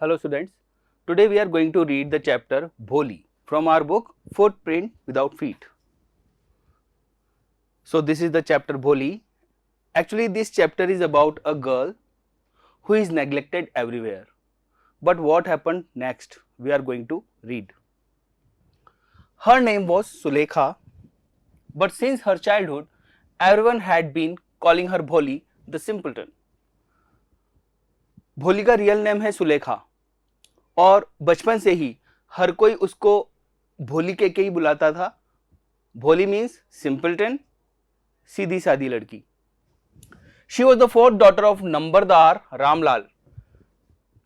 Hello students, today we are going to read the chapter Bholi from our book Footprint Without Feet. So this is the chapter Bholi. Actually this chapter is about a girl who is neglected everywhere. But what happened next we are going to read. Her name was Sulekha, but since her childhood everyone had been calling her Bholi the simpleton. भोली का real name है सुलेखा और बचपन से ही हर कोई उसको भोली के ही बुलाता था। भोली मीन्स सिंपलटन, सीधी सादी लड़की। She was the fourth daughter of numberdar Ramlal.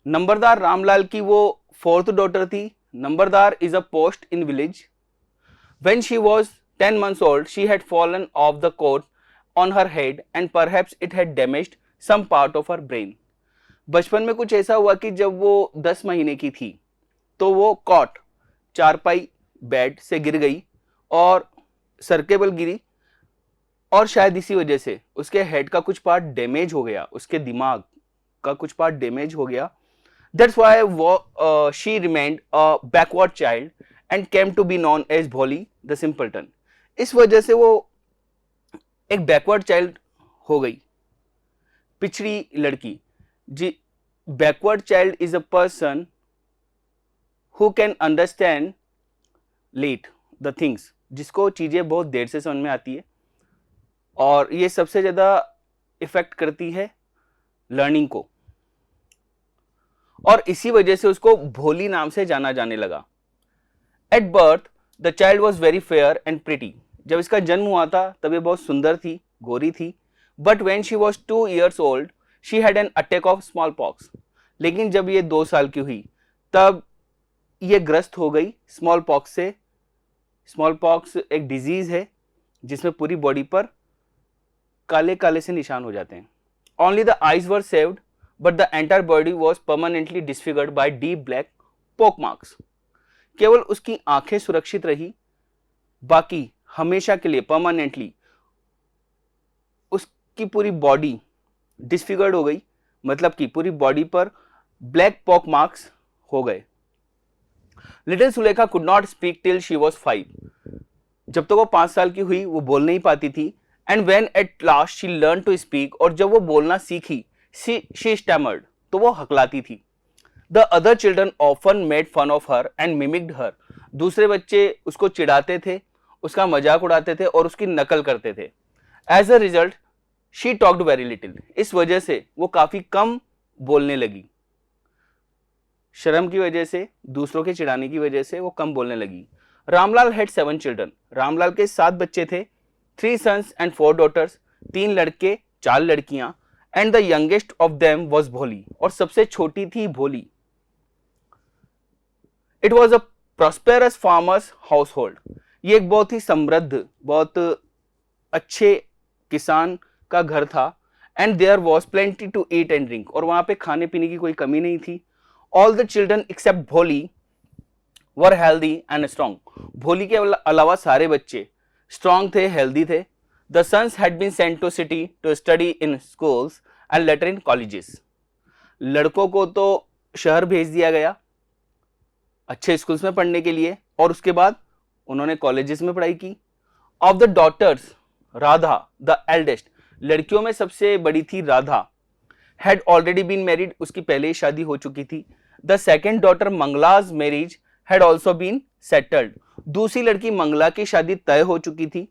Numberdar Ramlal की वो फोर्थ डॉटर थी। Numberdar is a post in village. When she was 10 months old, she had fallen off the coat on her head and perhaps it had damaged some part of her brain. बचपन में कुछ ऐसा हुआ कि जब वो 10 महीने की थी तो वो कॉट चारपाई बेड से गिर गई और सर के बल गिरी और शायद इसी वजह से उसके हेड का कुछ पार्ट डैमेज हो गया, उसके दिमाग का कुछ पार्ट डैमेज हो गया। That's why she remained a backward child and came to be known as Bholi the simpleton. इस वजह से वो एक बैकवर्ड चाइल्ड हो गई, पिछड़ी लड़की। जी, backward child is a person who can understand late the things, जिसको चीजें बहुत देर से समझ में आती है और ये सबसे ज्यादा इफेक्ट करती है लर्निंग को और इसी वजह से उसको भोली नाम से जाना जाने लगा। At birth the child was very fair and pretty. जब इसका जन्म हुआ था तब ये बहुत सुंदर थी, गोरी थी। But when she was 2 years old she had an attack of small pox. लेकिन जब ये 2 साल की हुई तब ये ग्रस्त हो गई स्मॉल पॉक्स से। स्मॉल पॉक्स एक डिजीज है जिसमें पूरी बॉडी पर काले काले से निशान हो जाते हैं। Only the eyes were saved but the entire body was permanently disfigured by deep black pock marks. केवल उसकी आंखें सुरक्षित रही, बाकी हमेशा के लिए परमानेंटली उसकी पूरी बॉडी डिसफिगर्ड हो गई, मतलब कि पूरी बॉडी पर ब्लैक पॉक मार्क्स हो गए। Little Sulekha could not speak till she was 5। जब तक वो 5 साल की हुई वो बोल नहीं पाती थी। And when at last she learn to speak, और जब वो बोलना सीखी शी स्टैमर्ड, तो वो हकलाती थी। The other children often made fun of her and mimicked her. दूसरे बच्चे उसको चिढ़ाते थे, उसका मजाक उड़ाते थे और उसकी नकल करते थे। As a result she talked very little. इस वजह से वो काफी कम बोलने लगी। शर्म की वजह से, दूसरों के चिढ़ाने की वजह से वो कम बोलने लगी। Ramlal had 7 children. रामलाल के 7 बच्चे थे। 3 sons and 4 daughters। 3 लड़के 4 लड़कियां। And the youngest of them was भोली, और सबसे छोटी थी भोली। It was a prosperous farmers house hold. ये एक बहुत ही समृद्ध, बहुत अच्छे किसान का घर था। And there was plenty to eat and drink, और वहां पे खाने पीने की कोई कमी नहीं थी। ऑल द चिल्ड्रन एक्सेप्ट भोली वर हेल्दी एंड स्ट्रॉन्ग। भोली के अलावा सारे बच्चे स्ट्रॉन्ग थे, हेल्दी थे। The sons had been sent to city to study in schools and later in colleges. लड़कों को तो शहर भेज दिया गया अच्छे स्कूल्स में पढ़ने के लिए, और उसके बाद उन्होंने कॉलेजेस में पढ़ाई की। Of the daughters Radha the eldest, लड़कियों में सबसे बड़ी थी Radha, had already been married, उसकी पहले ही शादी हो चुकी थी। The second daughter Mangala's marriage had also been settled, दूसरी लड़की मंगला की शादी तय हो चुकी थी।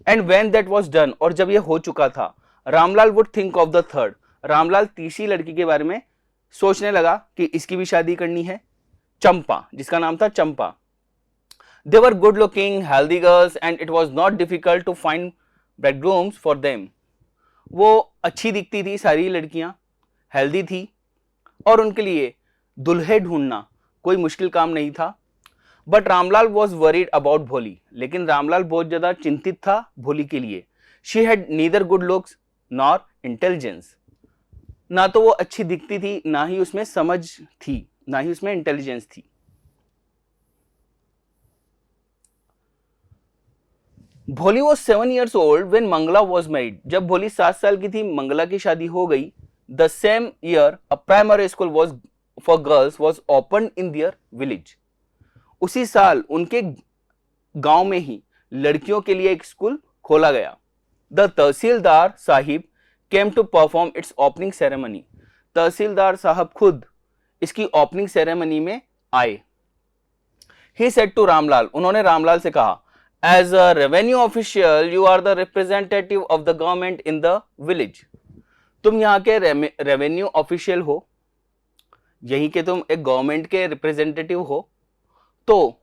And when that was done, और जब यह हो चुका था, Ramlal would think of the third, Ramlal तीसरी लड़की के बारे में सोचने लगा कि इसकी भी शादी करनी है, चंपा, जिसका नाम था चंपा। They were good looking, healthy girls and it was not difficult to find bridegrooms for them. वो अच्छी दिखती थी सारी लड़कियां, हेल्दी थी, और उनके लिए दुल्हे ढूंढना कोई मुश्किल काम नहीं था। But Ramlal was worried about भोली, लेकिन रामलाल बहुत ज्यादा चिंतित था भोली के लिए। She had neither good looks nor intelligence. ना तो वो अच्छी दिखती थी, ना ही उसमें समझ थी, ना ही उसमें इंटेलिजेंस थी। Bholi was 7 years old when Mangala was married. जब भोली 7 साल की थी, मंगला की शादी हो गई। The same year a primary school was for girls was open in their village. उसी साल उनके गांव में ही लड़कियों के लिए एक स्कूल खोला गया। The tehsildar sahib came to perform its opening ceremony. Tehsildar साहब खुद इसकी ओपनिंग सेरेमनी में आए। ही सेड टू रामलाल, उन्होंने रामलाल से कहा, as a revenue official you are the representative of the government in the village. तुम यहाँ के रेवेन्यू ऑफिशियल हो, यहीं के तुम एक गवर्नमेंट के रिप्रेजेंटेटिव हो, तो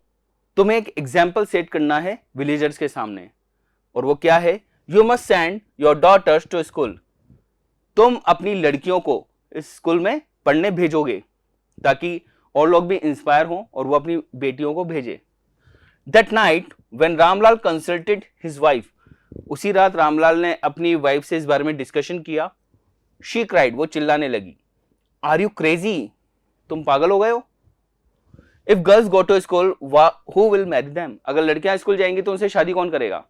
तुम्हें एक एग्जाम्पल सेट करना है विलेजर्स के सामने। और वो क्या है? You must send your daughters to school. तुम अपनी लड़कियों को इस स्कूल में पढ़ने भेजोगे ताकि और लोग भी इंस्पायर हों और वो अपनी बेटियों को भेजे। That night when Ramlal consulted his wife, उसी रात रामलाल ने अपनी वाइफ से इस बारे में डिस्कशन किया। शी क्राइड, वो चिल्लाने लगी, आर यू क्रेजी, तुम पागल हो गए हो? If girls go to school who will marry them, अगर लड़कियां स्कूल जाएंगी तो उनसे शादी कौन करेगा?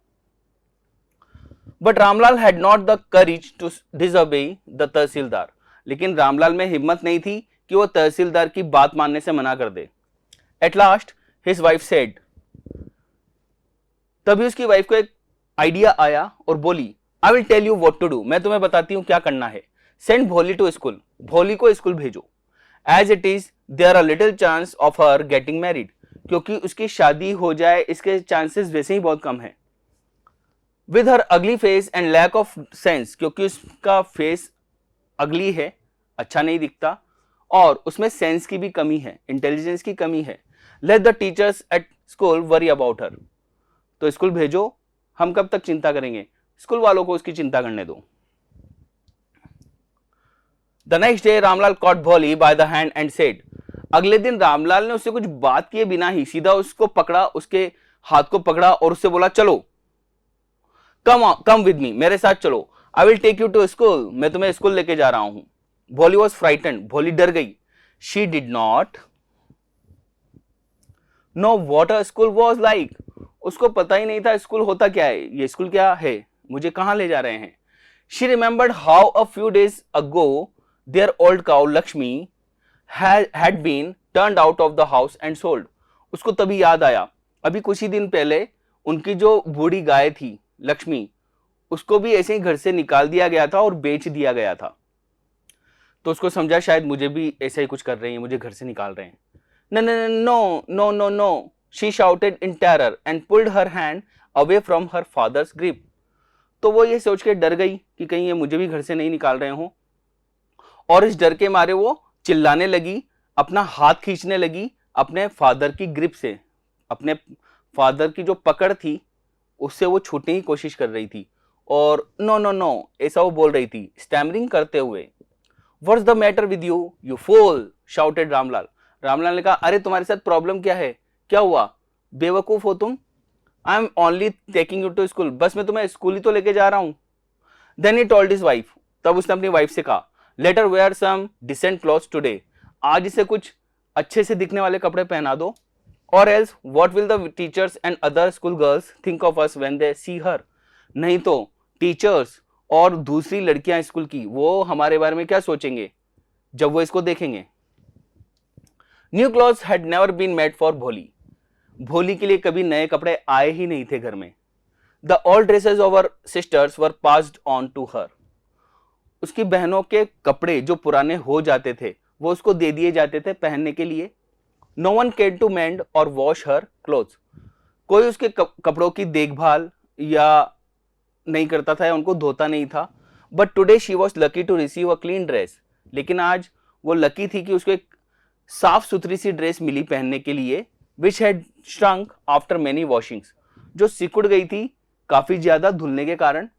But Ramlal had not the courage to disobey the tehsildar, लेकिन रामलाल में हिम्मत नहीं थी कि वो तहसीलदार की बात मानने से मना कर दे। At last his wife said, तभी उसकी वाइफ को एक आइडिया आया और बोली, I will tell you what to do, मैं तुम्हें बताती हूं क्या करना है। सेंड भोली टू स्कूल, भोली को स्कूल भेजो। As it is there are little chance of her getting married, क्योंकि उसकी शादी हो जाए इसके चांसेस वैसे ही बहुत कम है। With her ugly face and lack of sense, क्योंकि उसका फेस अगली है, अच्छा नहीं दिखता, और उसमें सेंस की भी कमी है, इंटेलिजेंस की कमी है। Let the teachers at school worry about her, तो स्कूल भेजो, हम कब तक चिंता करेंगे, स्कूल वालों को उसकी चिंता करने दो। The next day Ramlal caught Bholi by the hand and said, अगले दिन रामलाल ने उससे कुछ बात किए बिना ही सीधा उसको पकड़ा, उसके हाथ को पकड़ा और उससे बोला, चलो कम विद मी, मेरे साथ चलो, I will take you to school, मैं तुम्हें स्कूल लेके जा रहा हूं। भोली वॉज फ्राइटेंड, भोली डर गई। She did not know what a school was like, उसको पता ही नहीं था स्कूल होता क्या है, ये स्कूल क्या है, मुझे कहां ले जा रहे हैं। She remembered how a few days ago their old cow Lakshmi had been turned out of the house and sold। उसको तभी याद आया, अभी कुछ ही दिन पहले उनकी जो बूढ़ी गाय थी लक्ष्मी, उसको भी ऐसे ही घर से निकाल दिया गया था और बेच दिया गया था। तो उसको समझा शायद मुझे भी ऐसा ही कुछ कर रही है, मुझे घर से निकाल रहे हैं। No no no no no, she shouted in terror and pulled her hand away from her father's grip. तो वो ये सोच के डर गई कि कहीं ये मुझे भी घर से नहीं निकाल रहे हो, और इस डर के मारे वो चिल्लाने लगी, अपना हाथ खींचने लगी अपने फादर की ग्रिप से, अपने फादर की जो पकड़ थी उससे वो छूटने की कोशिश कर रही थी, और नो नो नो ऐसा वो बोल रही थी स्टैमरिंग करते हुए। What's the matter with you you fool, shouted Ramlal. Ramlal ने कहा, अरे तुम्हारे साथ प्रॉब्लम क्या है, क्या हुआ, बेवकूफ हो तुम, I am only taking you to school, बस मैं तुम्हें स्कूल ही तो लेके जा रहा हूं। Then he told his wife, तब उसने अपनी वाइफ से कहा, let her wear some decent clothes today, आज इसे कुछ अच्छे से दिखने वाले कपड़े पहना दो, और else what will the teachers and other school girls think of us when they see her, नहीं तो टीचर्स और दूसरी लड़कियां स्कूल की वो हमारे बारे में क्या सोचेंगे जब वो इसको देखेंगे। New clothes had never been made for Bholi, Bholi के लिए कभी नए कपड़े आए ही नहीं थे घर में। The old dresses of her sisters were passed on to her, उसकी बहनों के कपड़े जो पुराने हो जाते थे वो उसको दे दिए जाते थे पहनने के लिए। No one care to mend और वॉश हर क्लोथ्स, कोई उसके कपड़ों की देखभाल या नहीं करता था या उनको धोता नहीं था। But today she was lucky to receive a clean dress, लेकिन आज वो लकी थी कि उसको एक साफ सुथरी सी ड्रेस मिली पहनने के लिए, which had shrunk after many washings, जो सिकुड़ गई थी काफी ज्यादा धुलने के कारण।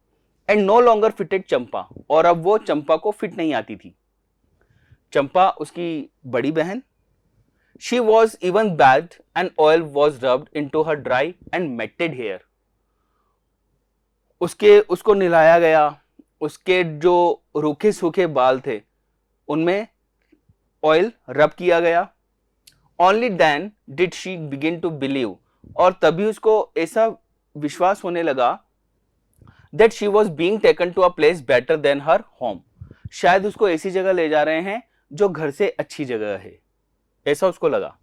And no longer fitted Champa, और अब वो चंपा को फिट नहीं आती थी। चंपा उसकी बड़ी बहन। She was even bathed and oil was rubbed into her dry and matted hair, उसको नहलाया गया, उसके जो रूखे सूखे बाल थे उनमें ऑयल रब किया गया। Only then did she begin to believe, और तभी उसको ऐसा विश्वास होने लगा that she was being taken to a place better than her home, शायद उसको ऐसी जगह ले जा रहे हैं जो घर से अच्छी जगह है, ऐसा उसको लगा।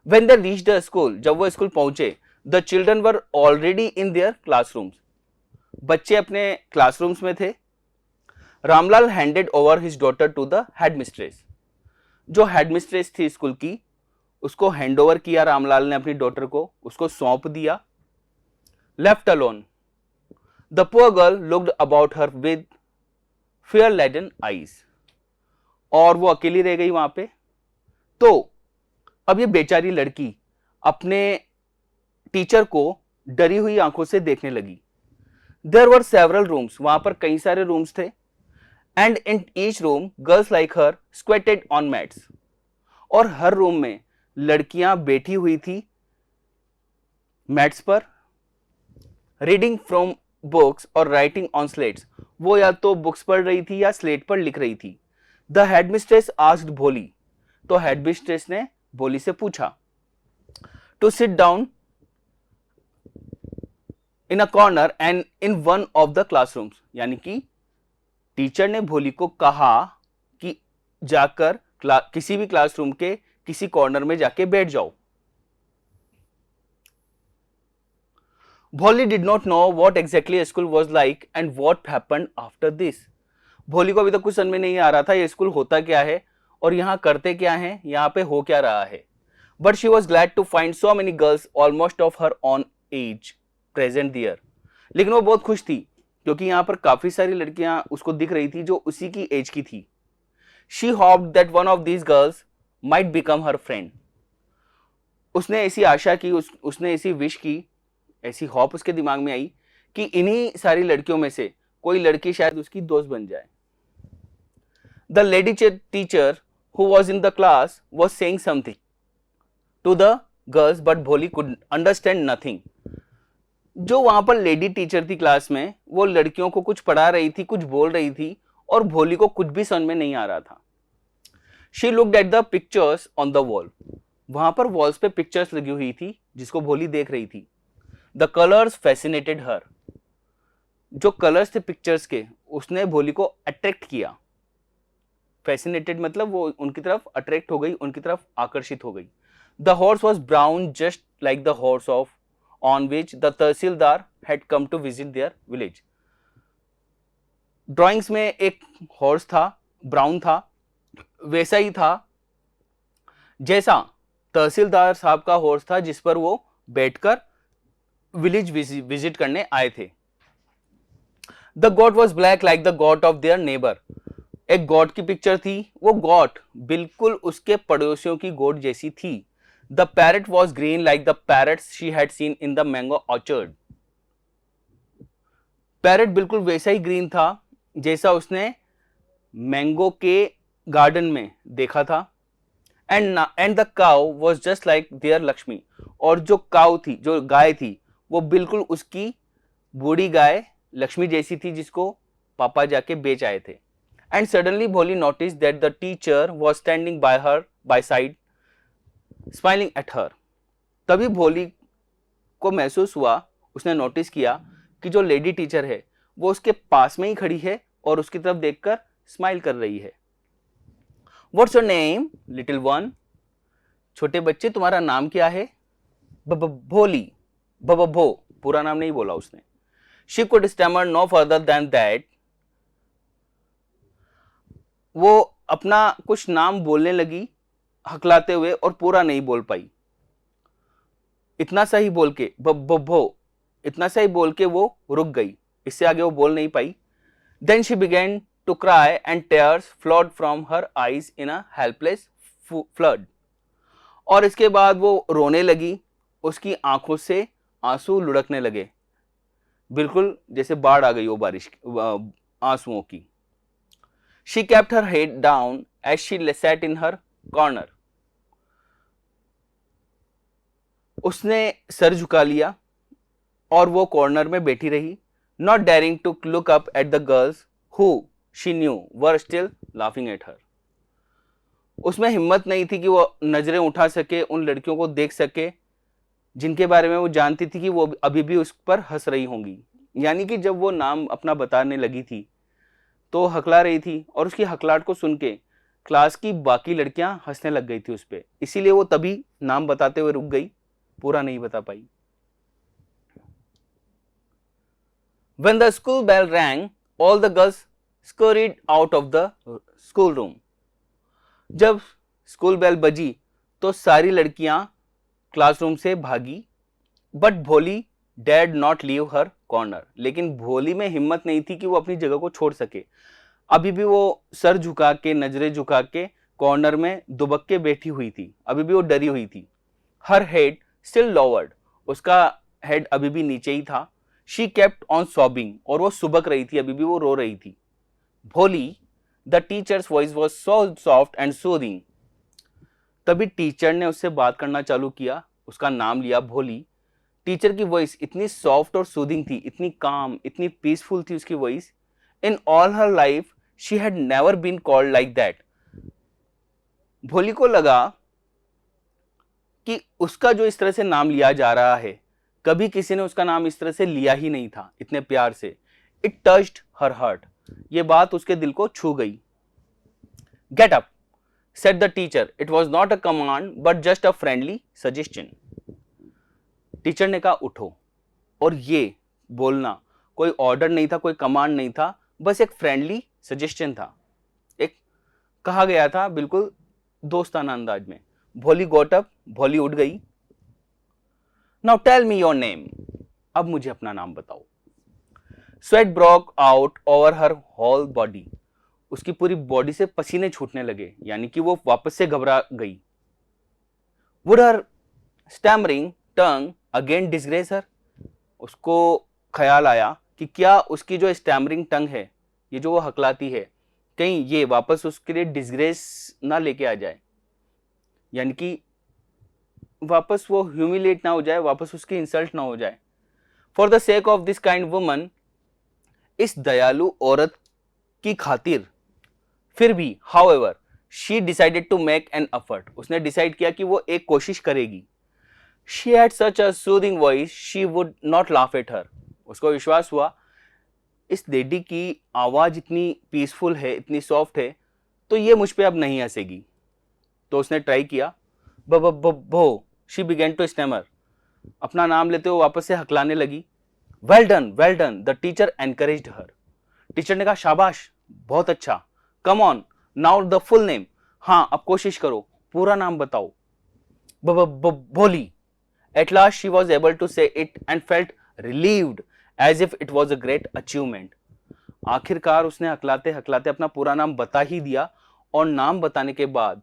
When they reached the school, जब वो स्कूल पहुंचे, the children were already in their classrooms. बच्चे अपने क्लासरूम्स में थे। Ramlal handed over his daughter to the headmistress. जो हेडमिस्ट्रेस थी स्कूल की, उसको हैंड ओवर किया रामलाल ने अपनी डॉटर को, उसको सौंप दिया। Left alone, the poor girl looked about her with fear laden eyes, और वो अकेली रह गई वहां पे। तो अब ये बेचारी लड़की अपने टीचर को डरी हुई आंखों से देखने लगी। देयर वर सेवरल रूम्स, वहां पर कई सारे रूम्स थे। And in each room girls like her squatted on mats, और हर रूम में लड़कियां बैठी हुई थी मैट्स पर, रीडिंग फ्रॉम बुक्स और राइटिंग ऑन स्लेट्स, वो या तो बुक्स पढ़ रही थी या स्लेट पर लिख रही थी। द हेडमिस्ट्रेस आस्क्ड भोली, तो हेडमिस्ट्रेस ने भोली से पूछा to sit down in a corner and in one of the classrooms, यानी कि टीचर ने भोली को कहा कि जाकर किसी भी क्लासरूम के किसी कॉर्नर में जाके बैठ जाओ। भोली did not know what exactly school was like and what happened after this. भोली को अभी तक कुछ समझ में नहीं आ रहा था ये स्कूल होता क्या है और यहाँ करते क्या है, यहाँ पे हो क्या रहा है। But she was glad to find so many girls almost of her own age present there. लेकिन वो बहुत खुश थी क्योंकि यहाँ पर काफी सारी लड़कियां उसको दिख रही थी जो उसी की एज की थी। She hoped that one of these girls might become her friend. उसने ऐसी आशा की, उसने ऐसी विश की, ऐसी होप उसके दिमाग में आई कि इन्हीं सारी लड़कियों में से कोई लड़की शायद उसकी दोस्त बन जाए। The lady teacher who was in the class was saying something to the girls but Bholi could understand nothing. जो वहां पर लेडी टीचर थी क्लास में, वो लड़कियों को कुछ पढ़ा रही थी, कुछ बोल रही थी और भोली को कुछ भी समझ में नहीं आ रहा था। She looked at the pictures on the wall, वहां पर वॉल्स पे पिक्चर्स लगी हुई थी जिसको भोली देख रही थी। द कलर्स फैसिनेटेड हर, जो कलर्स थे पिक्चर्स के उसने भोली को अट्रैक्ट किया। फैसिनेटेड मतलब वो उनकी तरफ अट्रैक्ट हो गई, उनकी तरफ आकर्षित हो गई। The horse was brown just like the horse of on which the tehsildar had come to visit their village। Drawings में एक हॉर्स था, ब्राउन था, वैसा ही था जैसा तहसीलदार साहब का हॉर्स था जिस पर वो बैठकर विलेज विजिट करने आए थे। The got was black like the got of their neighbour, एक गॉट की पिक्चर थी, वो गॉट बिल्कुल उसके पड़ोसियों की गॉट जैसी थी। The parrot was green like the parrots she had seen in the mango orchard। Parrot बिल्कुल वैसा ही ग्रीन था जैसा उसने मैंगो के गार्डन में देखा था। And the cow was just like their Lakshmi, और जो काउ थी, जो गाय थी, वो बिल्कुल उसकी बूढ़ी गाय लक्ष्मी जैसी थी जिसको पापा जाके बेच आए थे। एंड सडनली भोली notice that the teacher was standing bye her by side smiling at her. तभी भोली को महसूस हुआ, उसने नोटिस किया कि जो लेडी टीचर है वो उसके पास में ही खड़ी है और उसकी तरफ देखकर स्माइल कर रही है। What's your name little one, छोटे बच्चे तुम्हारा नाम क्या है? भोली, भो, पूरा नाम नहीं बोला उसने। She could stammer no further than that, वो अपना कुछ नाम बोलने लगी हकलाते हुए और पूरा नहीं बोल पाई। इतना सा ही बोल के भो, इतना सा ही बोल के वो रुक गई, इससे आगे वो बोल नहीं पाई। Then she began to cry and tears flowed from her eyes in a helpless flood, और इसके बाद वो रोने लगी, उसकी आंखों से आंसू लुढ़कने लगे, बिल्कुल जैसे बाढ़ आ गई हो बारिश आंसुओं की। She kept her head down as she sat in her corner, उसने सर झुका लिया और वो कॉर्नर में बैठी रही। Not daring to look up at the girls who she knew were still laughing at her, उसमें हिम्मत नहीं थी कि वो नजरें उठा सके, उन लड़कियों को देख सके जिनके बारे में वो जानती थी कि वो अभी भी उस पर हंस रही होंगी। यानी कि जब वो नाम अपना बताने लगी थी तो हकला रही थी, और उसकी हकलाहट को सुन के क्लास की बाकी लड़कियां हंसने लग गई थी उस पर, इसीलिए वो तभी नाम बताते हुए रुक गई, पूरा नहीं बता पाई। When the school bell rang, all the girls scurried out of the school room. जब स्कूल बेल बजी तो सारी लड़कियां क्लासरूम से भागी। बट भोली did not leave her corner, लेकिन भोली में हिम्मत नहीं थी कि वो अपनी जगह को छोड़ सके। अभी भी वो सर झुका के, नजरें झुका के कॉर्नर में दुबक के बैठी हुई थी, अभी भी वो डरी हुई थी। हर हेड स्टिल लोवर्ड, उसका हेड अभी भी नीचे ही था। शी केप्ट ऑन सॉबिंग, और वो सुबक रही थी, अभी भी वो रो रही थी। भोली, the teachers voice was so soft and soothing. तभी टीचर ने उससे बात करना चालू किया, उसका नाम लिया भोली। टीचर की वॉइस इतनी सॉफ्ट और सूदिंग थी, इतनी काम, इतनी पीसफुल थी उसकी voice. In all her life she had never been called like that. Bholi को लगा कि उसका जो इस तरह से नाम लिया जा रहा है, कभी किसी ने उसका नाम इस तरह से लिया ही नहीं था, इतने प्यार से। इट टच्ड हर हार्ट, ये बात उसके दिल को छू गई। Get up, said the teacher. It was not a command but just a friendly suggestion. Teacher ने कहा उठो, और ये बोलना कोई ऑर्डर नहीं था, कोई कमांड नहीं था, बस एक फ्रेंडली सजेशन था, एक कहा गया था बिल्कुल दोस्ताना अंदाज में। भोली गॉट अप, भोली उठ गई। Now tell me your name, अब मुझे अपना नाम बताओ। Sweat broke out over her whole body, उसकी पूरी बॉडी से पसीने छूटने लगे, यानी कि वो वापस से घबरा गई। Would her stammering tongue again disgrace her, उसको ख्याल आया कि क्या उसकी जो स्टैमरिंग टंग है, ये जो वो हकलाती है, कहीं ये वापस उसके लिए डिसग्रेस ना लेके आ जाए, यानी कि वापस वो ह्यूमिलेट ना हो जाए, वापस उसकी इंसल्ट ना हो जाए। For the sake of this kind woman, इस दयालु औरत की खातिर, फिर भी however she decided to make an effort, उसने डिसाइड किया कि वो एक कोशिश करेगी। she had such a soothing voice she would not laugh at her, उसको विश्वास हुआ इस लेडी की आवाज इतनी पीसफुल है, इतनी सॉफ्ट है, तो ये मुझ पे अब नहीं हंसेगी। तो उसने ट्राई किया। भो, she began to stammer, अपना नाम लेते हुए वापस से हकलाने लगी। well done, the teacher encouraged her, teacher ने कहा शाबाश, बहुत अच्छा। Come on, now the full name, हाँ अब कोशिश करो, पूरा नाम बताओ। Bholi. At last she was able to say it and felt relieved as if it was a great achievement. आखिरकार उसने हकलाते हकलाते अपना पूरा नाम बता ही दिया, और नाम बताने के बाद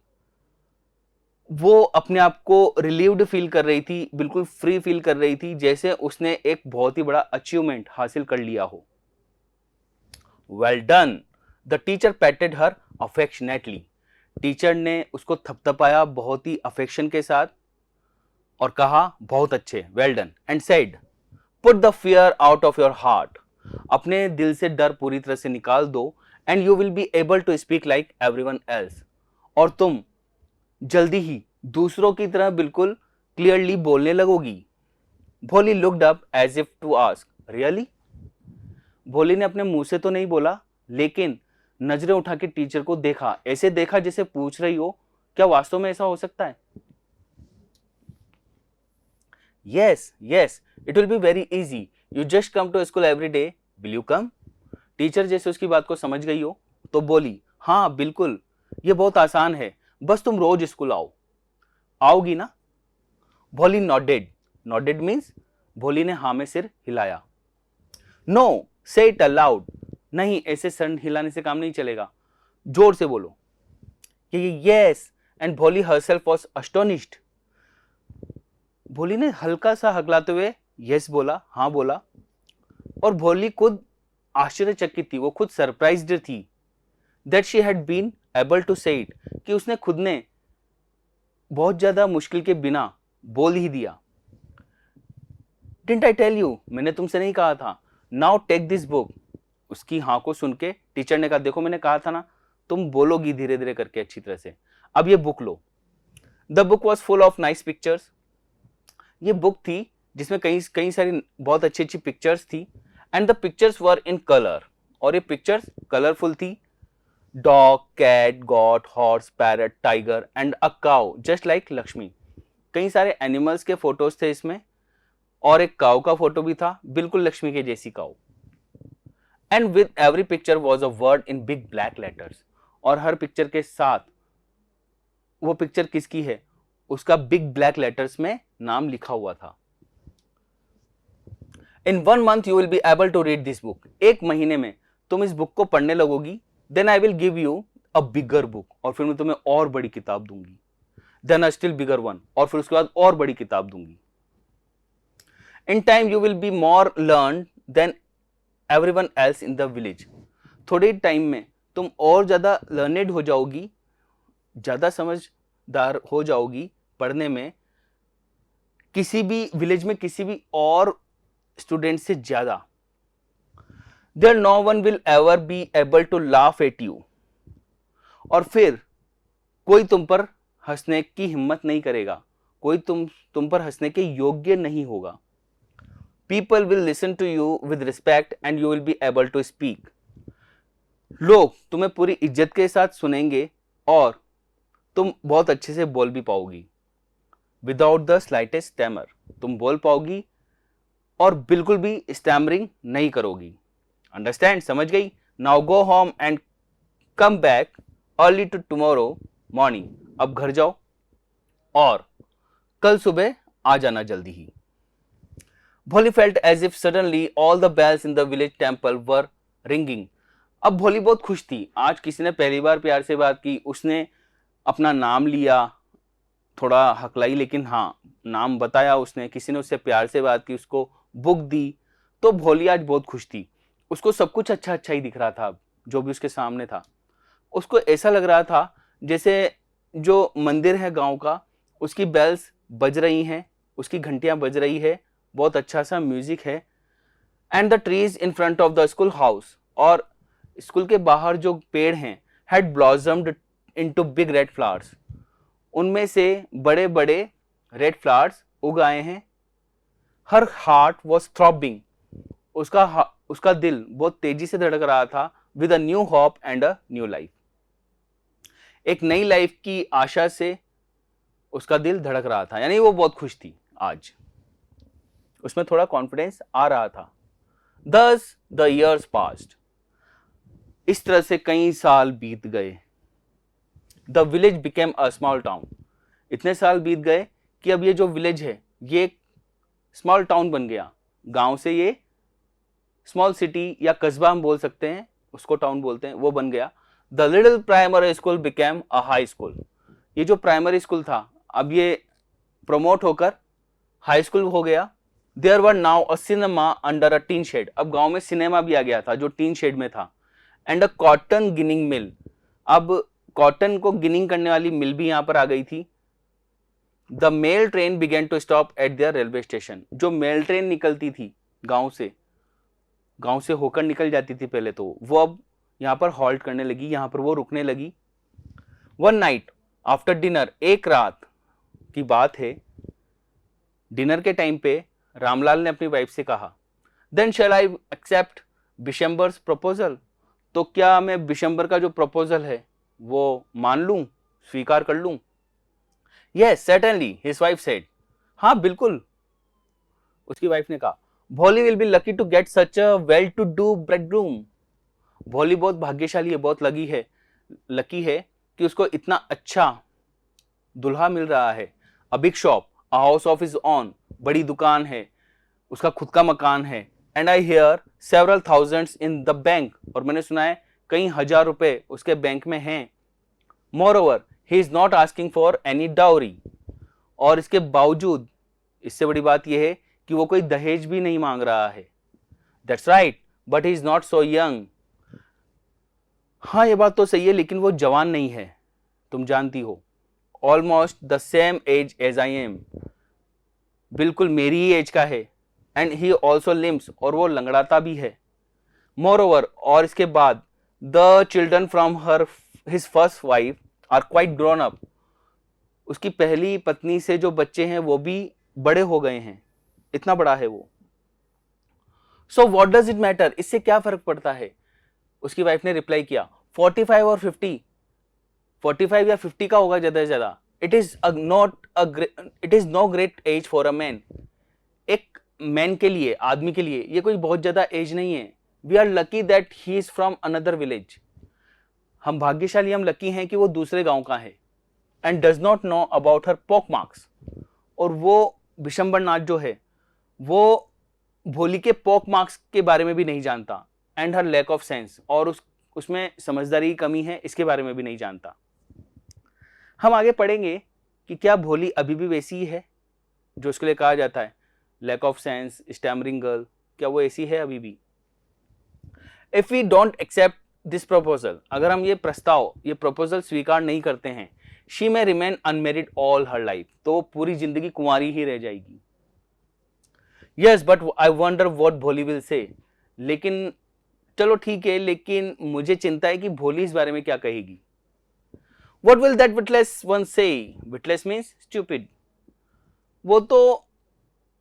वो अपने आप को रिलीव्ड फील कर रही थी, बिल्कुल फ्री फील कर रही थी, जैसे उसने एक बहुत ही बड़ा अचीवमेंट हासिल कर लिया हो। Well done, the teacher पैटेड her affectionately, teacher ने उसको थपथपाया बहुत ही अफेक्शन के साथ और कहा बहुत अच्छे, well done, and said put the fear out of your heart, अपने दिल से डर पूरी तरह से निकाल दो, and you will be able to speak like everyone else, और तुम जल्दी ही दूसरों की तरह बिल्कुल क्लियरली बोलने लगोगी। Bholi looked up as if to ask really, Bholi ने अपने मुंह से तो नहीं बोला, लेकिन नजरें उठा के टीचर को देखा, ऐसे देखा जैसे पूछ रही हो क्या वास्तव में ऐसा हो सकता है। Yes yes, it will be easy easy, you just come to school every day, will you come. Teacher जैसे उसकी बात को समझ गई हो तो बोली, हाँ बिल्कुल, ये बहुत आसान है, बस तुम रोज स्कूल आओ। आओगी ना? भोली नॉडेड, नॉडेड मीन्स भोली ने हाँ में सिर हिलाया। नो, से इट अलाउड, नहीं ऐसे सर हिलाने से काम नहीं चलेगा, जोर से बोलो। यस, एंड भोली हरसेल्फ वाज अस्टोनिश्ड, भोली ने हल्का सा हकलाते हुए यस बोला, हाँ बोला, और भोली खुद आश्चर्यचकित थी, वो खुद सरप्राइज्ड थी that she had been able to say it, कि उसने खुद ने बहुत ज्यादा मुश्किल के बिना बोल ही दिया। डिडंट आई टेल यू, मैंने तुमसे नहीं कहा था। नाउ टेक दिस बुक, उसकी हाँ को सुन के टीचर ने कहा, देखो मैंने कहा था ना, तुम बोलोगी धीरे धीरे करके अच्छी तरह से, अब ये बुक लो। The book was full of nice pictures, ये बुक थी जिसमें कई सारी बहुत अच्छी अच्छी पिक्चर्स थी, and the pictures were in colour, और ये पिक्चर्स कलरफुल थी। Dog, cat, goat, horse, parrot, tiger and a cow just like Lakshmi. कई सारे एनिमल्स के फोटोज थे इसमें और एक काउ का फोटो भी था, बिल्कुल लक्ष्मी के जैसी cow. And with every picture was a word in big black letters, और हर पिक्चर के साथ वो पिक्चर किसकी है उसका बिग ब्लैक लेटर्स में नाम लिखा हुआ था। In 1 month you will be able to read this book, एक महीने में तुम इस बुक को पढ़ने लगोगी। Then I will give you a bigger book, और फिर मैं तुम्हें और बड़ी किताब दूंगी। Then a still bigger one, और फिर उसके बाद और बड़ी किताब दूंगी। In time you will be more learn than everyone else in the village, थोड़े टाइम में तुम और ज्यादा लर्नेड हो जाओगी, ज्यादा समझदार हो जाओगी पढ़ने में, किसी भी विलेज में किसी भी और स्टूडेंट से ज्यादा। There no one will ever be able to laugh at you, और फिर कोई तुम पर हंसने की हिम्मत नहीं करेगा, कोई तुम पर हंसने के योग्य नहीं होगा। People will listen to you with respect and you will be able to speak, लोग तुम्हें पूरी इज्जत के साथ सुनेंगे और तुम बहुत अच्छे से बोल भी पाओगी। विदाउट द स्लाइटेस्ट स्टैमर, तुम बोल पाओगी और बिल्कुल भी स्टैमरिंग नहीं करोगी। अंडरस्टैंड, समझ गई? Now go home and come back early to tomorrow morning, अब घर जाओ और कल सुबह आ जाना जल्दी ही। Bholi felt as if suddenly all the bells in the village temple were ringing. अब भोली बहुत खुश थी, आज किसी ने पहली बार प्यार से बात की, उसने अपना नाम लिया, थोड़ा हकलाई लेकिन हाँ नाम बताया उसने, किसी ने उससे प्यार से बात की, उसको बुक दी, तो भोली आज बहुत खुश थी। उसको सब कुछ अच्छा अच्छा ही दिख रहा था, जो भी उसके सामने था। उसको ऐसा लग रहा था जैसे जो मंदिर है गांव का, उसकी बेल्स बज रही हैं, उसकी घंटियां बज रही है, बहुत अच्छा सा म्यूजिक है। And the trees in front of the school house, और स्कूल के बाहर जो पेड़ हैं, had blossomed into big red flowers, उनमें से बड़े बड़े रेड फ्लावर्स उग आए हैं। हर हार्ट वॉज थ्रॉबिंग, उसका दिल बहुत तेजी से धड़क रहा था। With a new hope and a new life, एक नई लाइफ की आशा से उसका दिल धड़क रहा था, यानी वो बहुत खुश थी आज, उसमें थोड़ा कॉन्फिडेंस आ रहा था। दस द इयर्स पास्ड, इस तरह से कई साल बीत गए। The village became a small town, इतने साल बीत गए कि अब ये जो विलेज है ये एक स्मॉल टाउन बन गया। गांव से ये स्मॉल सिटी या कस्बा हम बोल सकते हैं, उसको टाउन बोलते हैं, वो बन गया। The little primary school became a high school, ये जो प्राइमरी स्कूल था अब ये प्रमोट होकर हाई स्कूल हो गया। There were now a cinema under a tin shed, अब गांव में सिनेमा भी आ गया था जो टीन शेड में था। एंड अ कॉटन गिनिंग मिल, अब कॉटन को गिनिंग करने वाली मिल भी यहां पर आ गई थी। The mail train began to stop at their railway station, जो मेल ट्रेन निकलती थी गांव से होकर निकल जाती थी पहले, तो वो अब यहां पर हॉल्ट करने लगी, यहां पर वो रुकने लगी। वन नाइट आफ्टर डिनर, एक रात की बात है, डिनर के टाइम पे रामलाल ने अपनी वाइफ से कहा, then shall I accept Bishambar's proposal, तो क्या मैं बिशंबर का जो प्रपोजल है वो मान लूं, स्वीकार कर लूं? Yes certainly, his wife said, हाँ बिल्कुल, उसकी वाइफ ने कहा। Bholi will be lucky to get such a well to do bridegroom, Bholi बहुत भाग्यशाली है, बहुत लकी है कि उसको इतना अच्छा दुल्हा मिल रहा है। A big shop, a house of his own, बड़ी दुकान है, उसका खुद का मकान है। And I hear several thousands in the bank, और मैंने सुना है कई हजार रुपए उसके बैंक में हैं। More he is not asking for any dowry, और इसके बावजूद इससे बड़ी बात यह है कि वो कोई दहेज भी नहीं मांग रहा है। That's right, but he is not so young, हाँ ये बात तो सही है लेकिन वो जवान नहीं है, तुम जानती हो। Almost the same age as I am, बिल्कुल मेरी ही एज का है। एंड ही ऑल्सो लिम्स, और वो लंगड़ाता भी है। मोर ओवर, और इसके बाद the children from his first wife are quite grown up, उसकी पहली पत्नी से जो बच्चे हैं वो भी बड़े हो गए हैं, इतना बड़ा है वो। So what does it matter, इससे क्या फर्क पड़ता है? उसकी वाइफ ने रिप्लाई किया, 45 और 50, 45 या 50 का होगा ज्यादा से ज्यादा। It is no great age for a man. एक मैन के लिए, आदमी के लिए ये कोई बहुत ज्यादा एज नहीं है। We are lucky that he is from another village. हम भाग्यशाली, हम लकी हैं कि वो दूसरे गांव का है। And does not know about her pock marks. और वो विशंबरनाथ जो है वो भोली के पॉक मार्क्स के बारे में भी नहीं जानता। And her lack of sense, और उसमें समझदारी की कमी है, इसके बारे में भी नहीं जानता। हम आगे पढ़ेंगे कि क्या भोली अभी भी वैसी ही है जो उसके लिए कहा जाता है lack of sense, stammering girl, क्या वो ऐसी है अभी भी? If we don't accept this proposal, अगर हम ये प्रस्ताव, ये प्रपोजल स्वीकार नहीं करते हैं, she may remain unmarried all her life, तो पूरी जिंदगी कुंवारी ही रह जाएगी। Yes but I wonder what भोली विल से, लेकिन चलो ठीक है, लेकिन मुझे चिंता है कि भोली इस बारे में क्या कहेगी। What will that witless one say? Witless means stupid. वो तो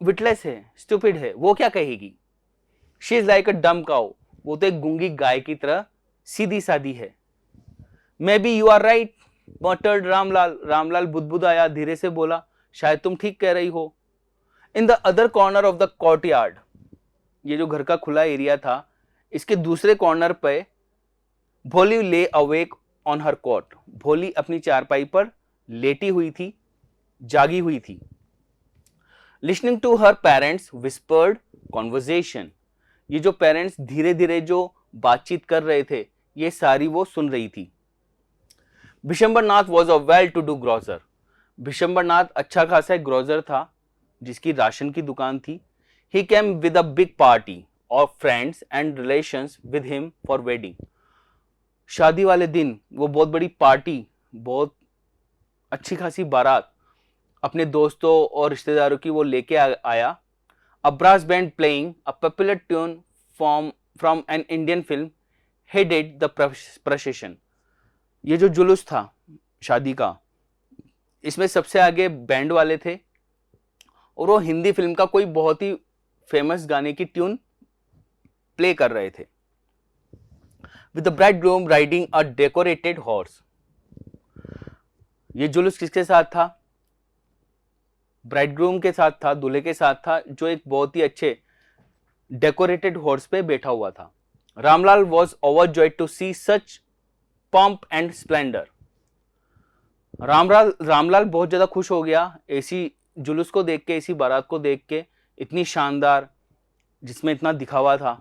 witless है, stupid है, वो क्या कहेगी? She is like a dumb cow. वो तो एक गूंगी गाय की तरह सीधी सादी है। Maybe you are right, muttered Ramlal. Ramlal बुदबुदाया, धीरे से बोला, शायद तुम ठीक कह रही हो। In the other corner of the courtyard, ये जो घर का खुला एरिया था, इसके दूसरे कॉर्नर पे Bholi lay awake on her cot. Bholi अपनी चारपाई पर लेटी हुई थी, जागी हुई थी। Listening to her parents whispered conversation, ये जो पेरेंट्स धीरे धीरे जो बातचीत कर रहे थे, ये सारी वो सुन रही थी। Vishambarnath was a well to do grocer, Vishambarnath अच्छा खासा एक ग्रोसर था जिसकी राशन की दुकान थी। He came with a big party of friends and relations with him for wedding, शादी वाले दिन वो बहुत बड़ी पार्टी, बहुत अच्छी खासी बारात अपने दोस्तों और रिश्तेदारों की वो लेके आया। A brass band playing a popular tune from an Indian film headed the procession, ये जो जुलूस था शादी का, इसमें सबसे आगे बैंड वाले थे और वो हिंदी फिल्म का कोई बहुत ही फेमस गाने की ट्यून प्ले कर रहे थे। With the bridegroom riding a decorated horse, ये जुलूस किसके साथ था? ब्राइडग्रूम के साथ था, दूल्हे के साथ था, जो एक बहुत ही अच्छे डेकोरेटेड हॉर्स पे बैठा हुआ था। Ramlal was overjoyed to see such pomp and splendour, Ramlal बहुत ज्यादा खुश हो गया ऐसी जुलूस को देख के, ऐसी बारात को देख के, इतनी शानदार, जिसमें इतना दिखावा था।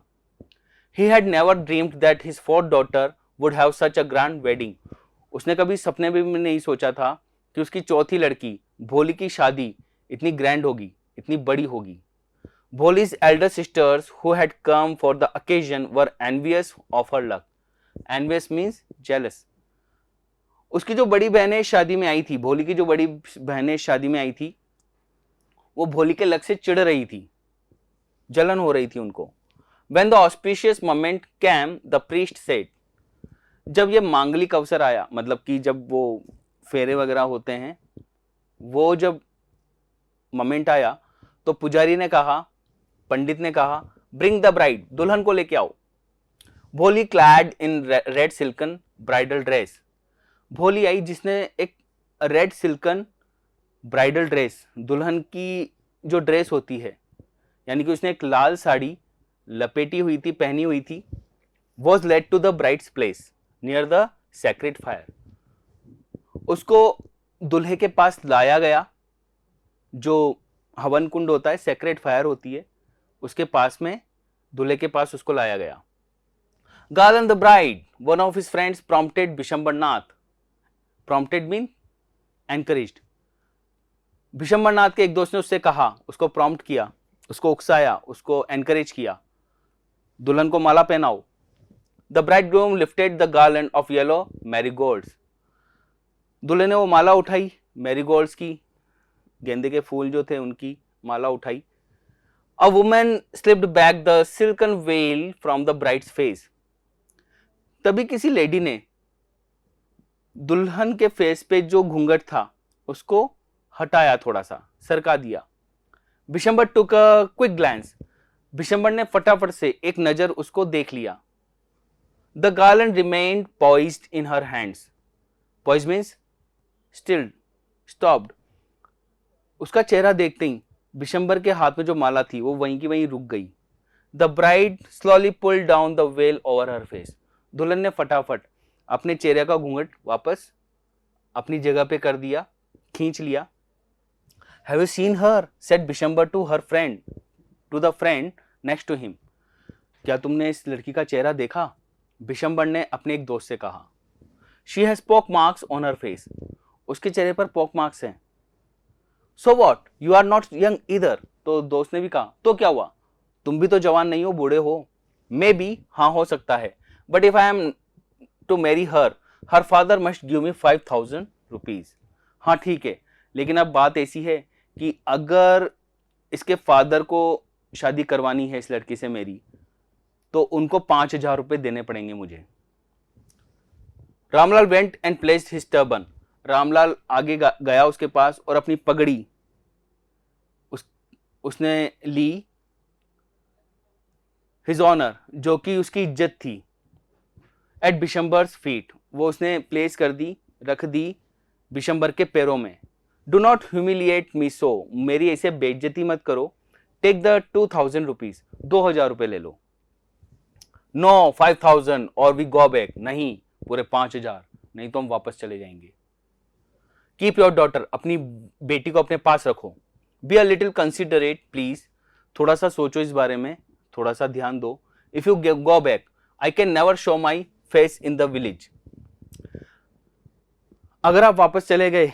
He had never dreamed that his fourth daughter would have such a grand wedding. उसने कभी सपने में भी नहीं सोचा था कि उसकी चौथी लड़की भोली की शादी इतनी ग्रैंड होगी, इतनी बड़ी होगी। Bholi's elder sisters who had come for the occasion were envious of her luck. Envious means jealous. उसकी जो बड़ी बहनें शादी में आई थी, भोली की जो बड़ी बहनें शादी में आई थी, वो भोली के लक से चिढ़ रही थी, जलन हो रही थी उनको। When the auspicious moment came, the priest said, जब ये मांगलिक अवसर आया, मतलब कि जब वो फेरे वगैरह होते हैं, वो जब मोमेंट आया, तो पुजारी ने कहा, पंडित ने कहा, ब्रिंग द ब्राइड, दुल्हन को लेके आओ। भोली clad in red silken bridal dress, भोली आई जिसने एक रेड सिल्कन ब्राइडल ड्रेस, दुल्हन की जो ड्रेस होती है, यानी कि उसने एक लाल साड़ी लपेटी हुई थी, पहनी हुई थी। Was led to the bride's place near the sacred fire, उसको दुल्हे के पास लाया गया, जो हवन कुंड होता है, सैक्रेड फायर होती है, उसके पास में, दुल्हे के पास उसको लाया गया। Garland the bride, one of his friends prompted Vishambarnath, prompted mean encouraged, Vishambarnath के एक दोस्त ने उससे कहा, उसको प्रॉम्प्ट किया, उसको उकसाया, उसको एनकरेज किया, दुल्हन को माला पहनाओ। The bridegroom lifted the garland of yellow marigolds, दुल्हे ने वो माला उठाई, मैरीगोल्ड्स की, गेंदे के फूल जो थे उनकी माला उठाई। A woman slipped back the silken well from the bride's face, तभी किसी लेडी ने दुल्हन के फेस पे जो घूंघट था उसको हटाया, थोड़ा सा सरका दिया। विशंबर टुक अ क्विक ग्लैंस, विशंबर ने फटाफट से एक नजर उसको देख लिया। The garland remained poised in her hands. Poised means still, stopped. उसका चेहरा देखते ही बिशंबर के हाथ में जो माला थी वो वहीं की वहीं रुक गई. The bride slowly pulled down the well over her face. दुल्हन ने फटाफट अपने चेहरे का घूंघट वापस अपनी जगह पे कर दिया, खींच लिया. Have you seen her, said Bishambar to her friend, to the friend next to him. क्या तुमने इस लड़की का चेहरा देखा? बिशंबर ने अपने एक दोस्त से कहा. She has pock marks on her face. उसके चेहरे पर पॉक मार्क्स हैं. So what, you are not young either. तो दोस्त ने भी कहा, तो क्या हुआ, तुम भी तो जवान नहीं हो, बूढ़े हो. मे बी, हाँ हो सकता है. But if I am to marry her, her father must give me 5,000 rupees. हाँ ठीक है, लेकिन अब बात ऐसी है कि अगर इसके फादर को शादी करवानी है इस लड़की से मेरी, तो उनको 5,000 रुपए देने पड़ेंगे मुझे. Ramlal went and placed his turban. Ramlal आगे गया उसके पास और अपनी पगड़ी उसने ली. हिज ऑनर, जो कि उसकी इज्जत थी, एट बिशंबर्स फीट, वो उसने प्लेस कर दी, रख दी बिशंबर के पैरों में. डू नॉट ह्यूमिलिएट मी सो, मेरी ऐसे बेइज्जती मत करो. टेक द 2,000 रुपीज, 2,000 रुपए ले लो. नो 5,000 और वी गो बैक. नहीं, पूरे 5,000, नहीं तो हम वापस चले जाएंगे. कीप योर डॉटर, अपनी बेटी को अपने पास रखो. Be a little considerate please, थोड़ा सा सोचो इस बारे में, थोड़ा सा ध्यान दो. If you go back I can never show my face in the village. अगर आप वापस चले गए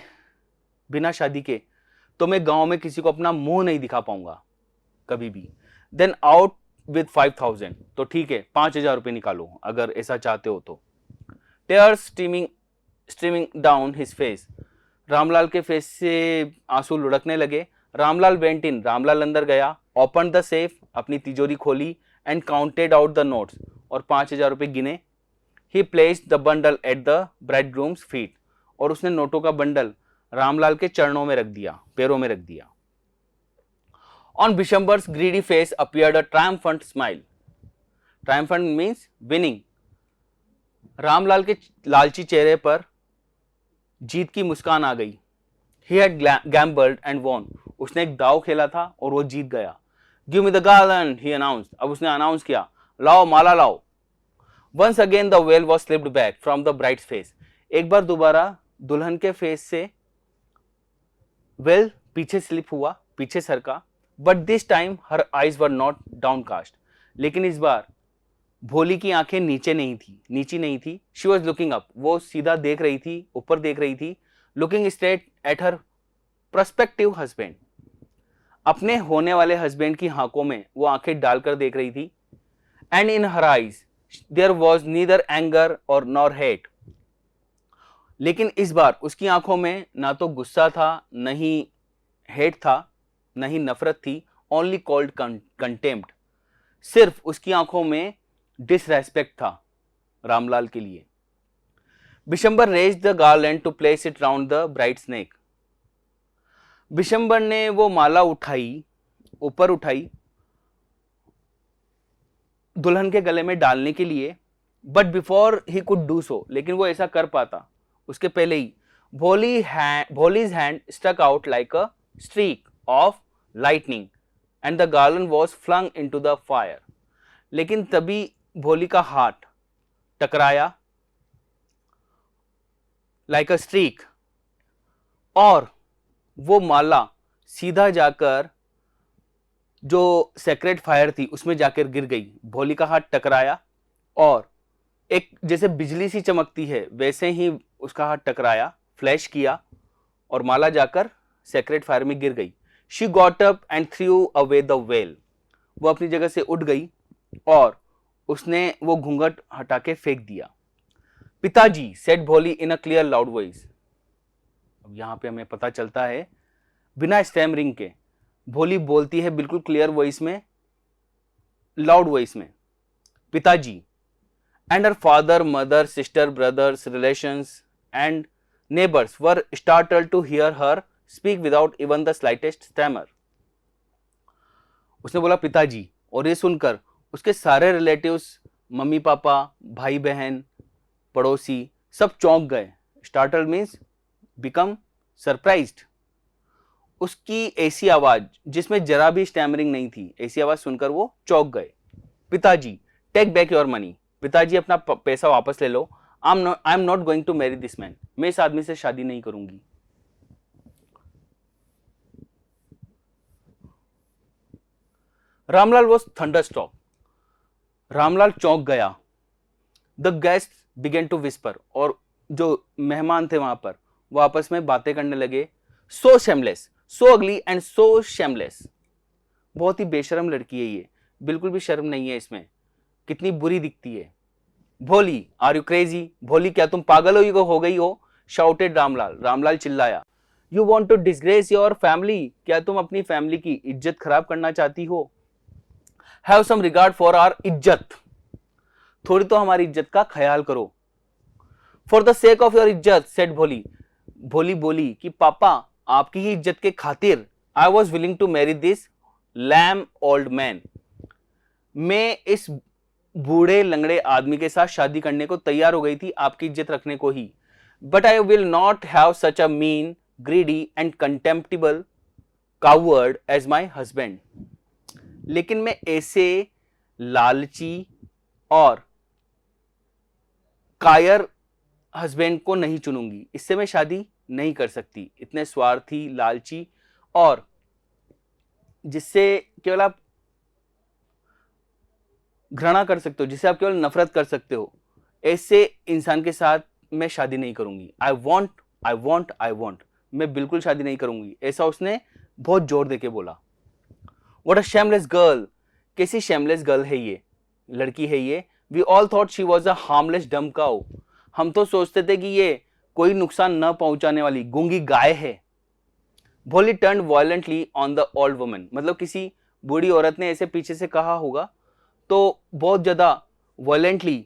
बिना शादी के, तो मैं गांव में किसी को अपना मुंह नहीं दिखा पाऊंगा कभी भी. देन आउट विद 5,000, तो ठीक है 5,000 रुपए निकालो अगर ऐसा चाहते हो तो. Tears streaming down his face, Ramlal के फेस से आंसू लुढ़कने लगे. रामलाल वेंट इन, रामलाल अंदर गया. ओपन द सेफ, अपनी तिजोरी खोली. And counted out the notes, और 5,000 रुपए गिने. He placed the bundle at the bridegroom's feet, और उसने नोटों का बंडल रामलाल के चरणों में रख दिया, पैरों में रख दिया. On Bishambar's greedy face appeared a triumphant smile. Triumphant means winning. Ramlal के लालची चेहरे पर जीत की मुस्कान आ गई. He had gambled and won, उसने एक दाव खेला था और वो जीत गया. Give me the garland, he announced, अब उसने अनाउंस किया, लाओ माला लाओ. Once again the veil was slipped back from the bride's face, एक बार दोबारा दुल्हन के फेस से वेल पीछे स्लिप हुआ, पीछे सरका. But this time her eyes were not downcast, लेकिन इस बार भोली की आंखें नीचे नहीं थी, नीची नहीं थी. शी वॉज लुकिंग अप, वो सीधा देख रही थी, ऊपर देख रही थी. Looking straight at her prospective husband, अपने होने वाले हस्बैंड की आंखों में वो आंखें डालकर देख रही थी. And in her eyes there was neither anger और नॉर हेट, लेकिन इस बार उसकी आंखों में ना तो गुस्सा था, न ही हेट था, न ही नफरत थी. ओनली कॉल्ड कंटेम्प्ट, सिर्फ उसकी आंखों में डिसरेस्पेक्ट था रामलाल के लिए. Bishambar raised the garland to place it round the bride's neck. Bishambar ने वो माला उठाई, ऊपर उठाई दुल्हन के गले में डालने के लिए. But before he could do so, लेकिन वो ऐसा कर पाता उसके पहले ही Bholi's hand stuck out like a streak of lightning and the garland was flung into the fire. लेकिन तभी भोली का हाथ टकराया लाइक अ स्ट्रीक, और वो माला सीधा जाकर जो सेक्रेट फायर थी उसमें जाकर गिर गई. भोली का हाथ टकराया और एक जैसे बिजली सी चमकती है वैसे ही उसका हाथ टकराया, फ्लैश किया, और माला जाकर सेक्रेट फायर में गिर गई. She got up and through away the well, वो अपनी जगह से उठ गई और उसने वो घूंघट हटा के फेंक दिया. पिताजी, सेड भोली इन अ क्लियर लाउड वॉइस. अब यहां पे हमें पता चलता है बिना स्टैमरिंग के भोली बोलती है बिल्कुल क्लियर वॉइस में, लाउड वॉइस में, पिताजी. And her father, mother, sister, brothers, relations and neighbours were startled to hear her speak without even the slightest stammer. उसने बोला पिताजी, और ये सुनकर उसके सारे रिलेटिव्स मम्मी पापा, भाई बहन, पड़ोसी सब चौंक गए। Startled means become surprised. उसकी ऐसी आवाज जिसमें जरा भी स्टैमरिंग नहीं थी, ऐसी आवाज सुनकर वो चौंक गए। पिताजी, टेक बैक योर मनी। पिताजी अपना पैसा वापस ले लो। I am not going to marry this man. मैं इस आदमी से शादी नहीं करूंगी। रामलाल वॉज थंडरस्ट्रॉक। रामलाल चौंक गया। The guest began to whisper. और जो मेहमान थे वहां पर वो आपस में बातें करने लगे। सो शेमलेस, सो अगली एंड सो शेमलेस। बहुत ही बेशर्म लड़की है ये, बिल्कुल भी शर्म नहीं है इसमें, कितनी बुरी दिखती है। भोली, आर यू क्रेजी? भोली, क्या तुम पागल हो गई हो? शाउटेड रामलाल। रामलाल चिल्लाया। You want to disgrace your family? क्या तुम अपनी फैमिली की इज्जत खराब करना चाहती हो? Have some regard for our izzat. थोड़ी तो हमारी इज्जत का ख्याल करो। For the sake of your izzat, said Bholi. Bholi बोली कि पापा, आपकी ही इज्जत के खातिर I was willing to marry this lame old man. मैं इस बूढ़े लंगड़े आदमी के साथ शादी करने को तैयार हो गई थी, आपकी इज्जत रखने को ही। But I will not have such a mean, greedy and contemptible coward as my husband. लेकिन मैं ऐसे लालची और कायर हस्बैंड को नहीं चुनूंगी। इससे मैं शादी नहीं कर सकती। इतने स्वार्थी, लालची और जिससे केवल आप घृणा कर सकते हो, जिसे आप केवल नफरत कर सकते हो, ऐसे इंसान के साथ मैं शादी नहीं करूंगी। I want, I want, I want. मैं बिल्कुल शादी नहीं करूंगी, ऐसा उसने बहुत जोर देके बोला। What a shameless girl. कैसी शेमलेस गर्ल है ये, लड़की है ये। We all thought she was a harmless dumb cow. हम तो सोचते थे कि ये कोई नुकसान न पहुंचाने वाली गूंगी गाय है। भोली turn violently on the old woman. मतलब किसी बूढ़ी औरत ने ऐसे पीछे से कहा होगा, तो बहुत ज्यादा वायलेंटली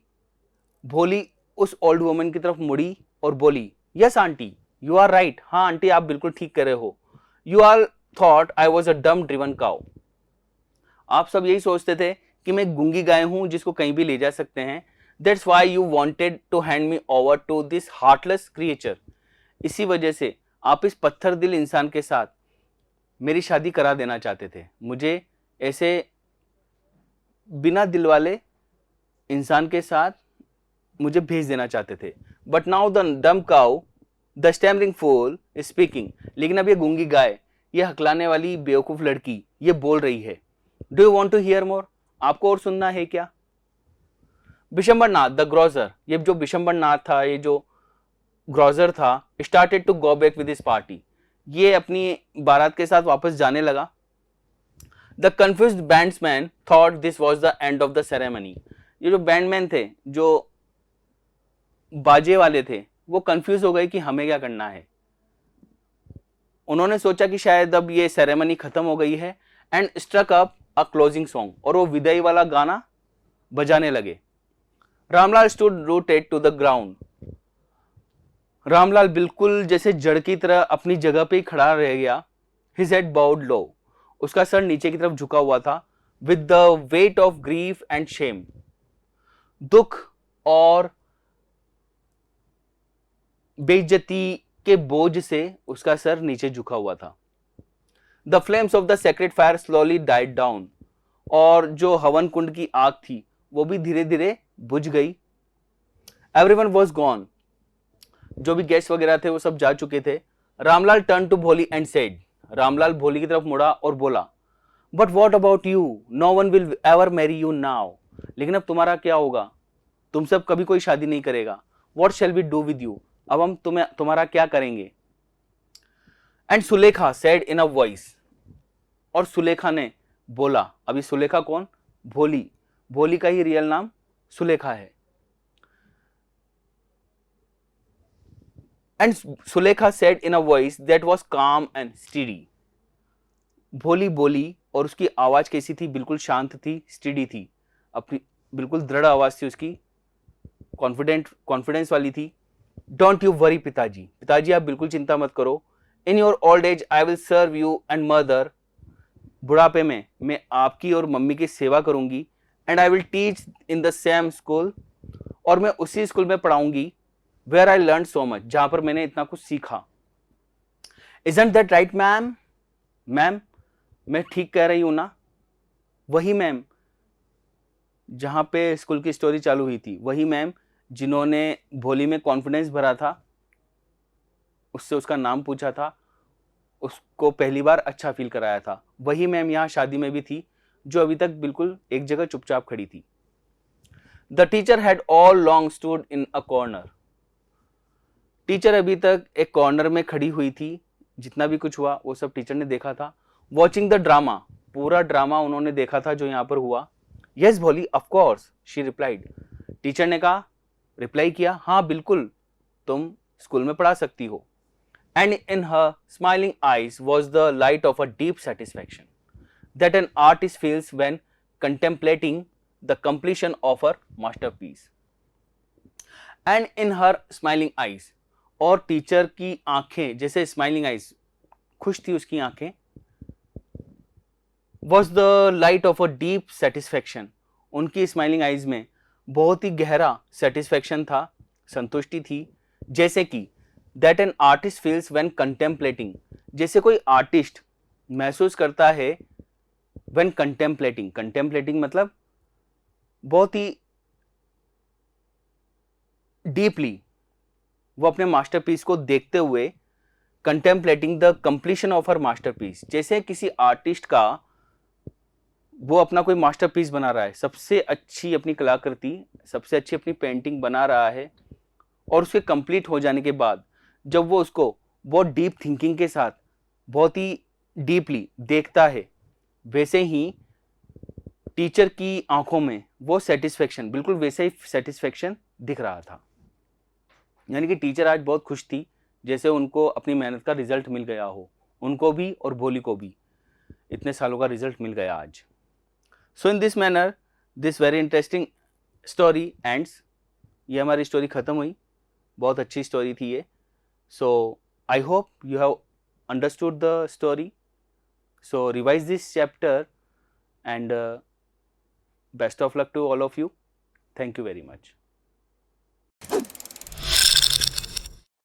भोली उस ओल्ड वुमन की तरफ मुड़ी और बोली, yes aunty, you are right. हाँ आंटी, आप बिल्कुल ठीक कर रहे हो। You are thought I was a dumb driven cow. आप सब यही सोचते थे कि मैं गूंगी गाय हूं जिसको कहीं भी ले जा सकते हैं। That's why you wanted to hand me over to this heartless creature. इसी वजह से आप इस पत्थर दिल इंसान के साथ मेरी शादी करा देना चाहते थे। मुझे ऐसे बिना दिल वाले इंसान के साथ मुझे भेज देना चाहते थे। But now the dumb cow, the stammering fool is speaking. लेकिन अब ये गूंगी गाय, ये हकलाने वाली बेवकूफ लड़की, ये बोल रही है। Do you want to hear more? आपको और सुनना है क्या? Bishambarnath the grocer. ये जो बिशंबरनाथ था, ये जो ग्रोजर था, started to go back with his party. ये अपनी बारात के साथ वापस जाने लगा। The confused bandsman thought this was the end of the ceremony. ये जो बैंडमैन थे, जो बाजे वाले थे, वो कंफ्यूज हो गए कि हमें क्या करना है। उन्होंने सोचा कि शायद अब ये सेरेमनी खत्म हो गई है, and struck up a closing song. और वो विदाई वाला गाना बजाने लगे। Ramlal stood rooted to the ground. Ramlal बिल्कुल जैसे जड़ की तरह अपनी जगह पे ही खड़ा रह गया। हिज हेड बाउड लो। उसका सर नीचे की तरफ झुका हुआ था। With the weight of grief and Shem. दुख और बेइज्जती के बोझ से उसका सर नीचे झुका हुआ था। The flames of the sacred fire slowly died down. और जो हवन कुंड की आग थी वो भी धीरे धीरे बुझ गई। Everyone was gone. जो भी गेस्ट वगैरह थे वो सब जा चुके थे। Ramlal turn to Bholi and said. Ramlal Bholi की तरफ मुड़ा और बोला, but what about you? No one will ever marry you now. लेकिन अब तुम्हारा क्या होगा? तुम सब कभी कोई शादी नहीं करेगा। What shall we do with you? अब हम तुम्हारा क्या करेंगे? And Sulekha said in a voice. और सुलेखा ने बोला। अभी सुलेखा कौन? भोली। भोली का ही रियल नाम सुलेखा है। And Sulekha said in a voice that was काम एंड स्टीडी। भोली बोली और उसकी आवाज कैसी थी? बिल्कुल शांत थी, स्टीडी थी, अपनी बिल्कुल दृढ़ आवाज थी उसकी, कॉन्फिडेंस वाली थी। डोंट यू वरी पिताजी। पिताजी आप बिल्कुल चिंता मत करो। In your old age I will serve you and mother. बुढ़ापे में मैं आपकी और मम्मी की सेवा करूंगी। And I will teach in the same school, और मैं उसी स्कूल में पढ़ाऊंगी where I learn so much, जहां पर मैंने इतना कुछ सीखा। Isn't that right ma'am? Ma'am, मैं ठीक कह रही हूं ना? वही मैम जहां पे स्कूल की स्टोरी चालू हुई थी, वही मैम जिन्होंने भोली में कॉन्फिडेंस भरा था, उससे उसका नाम पूछा था, उसको पहली बार अच्छा फील कराया था, वही मैम यहाँ शादी में भी थी, जो अभी तक बिल्कुल एक जगह चुपचाप खड़ी थी। The teacher had all long stood in a corner. Teacher अभी तक एक कॉर्नर में खड़ी हुई थी, जितना भी कुछ हुआ वो सब टीचर ने देखा था। वॉचिंग द ड्रामा, पूरा ड्रामा उन्होंने देखा था जो यहाँ पर हुआ। यस भोली, of course, she replied. Teacher ने कहा, रिप्लाई किया, हाँ बिल्कुल, तुम स्कूल में पढ़ा सकती हो। And in her smiling eyes was the light of a deep satisfaction that an artist feels when contemplating the completion of her masterpiece. And in her smiling eyes, और टीचर की आंखें जैसे स्माइलिंग आइज, खुश थी उसकी आंखें, was the light of a deep satisfaction, उनकी smiling eyes में बहुत ही गहरा सेटिस्फैक्शन था, संतुष्टि थी। जैसे कि that an artist feels when contemplating, जैसे कोई आर्टिस्ट महसूस करता है व्हेन कंटेम्पलेटिंग, कंटेम्पलेटिंग मतलब बहुत ही डीपली वो अपने मास्टरपीस को देखते हुए, contemplating the completion of her masterpiece, जैसे किसी आर्टिस्ट का वो अपना कोई मास्टरपीस बना रहा है, सबसे अच्छी अपनी कलाकृति, सबसे अच्छी अपनी पेंटिंग बना रहा है, और उसके कंप्लीट हो जाने के बाद जब वो उसको बहुत डीप थिंकिंग के साथ बहुत ही डीपली देखता है, वैसे ही टीचर की आंखों में वो सेटिस्फेक्शन, बिल्कुल वैसे ही सेटिस्फेक्शन दिख रहा था। यानी कि टीचर आज बहुत खुश थी, जैसे उनको अपनी मेहनत का रिजल्ट मिल गया हो, उनको भी और भोली को भी इतने सालों का रिजल्ट मिल गया आज। So in this manner this very interesting story ends. ये हमारी स्टोरी खत्म हुई, बहुत अच्छी स्टोरी थी ये। So I hope you have understood the story. So revise this chapter and best of luck to all of you. Thank you very much.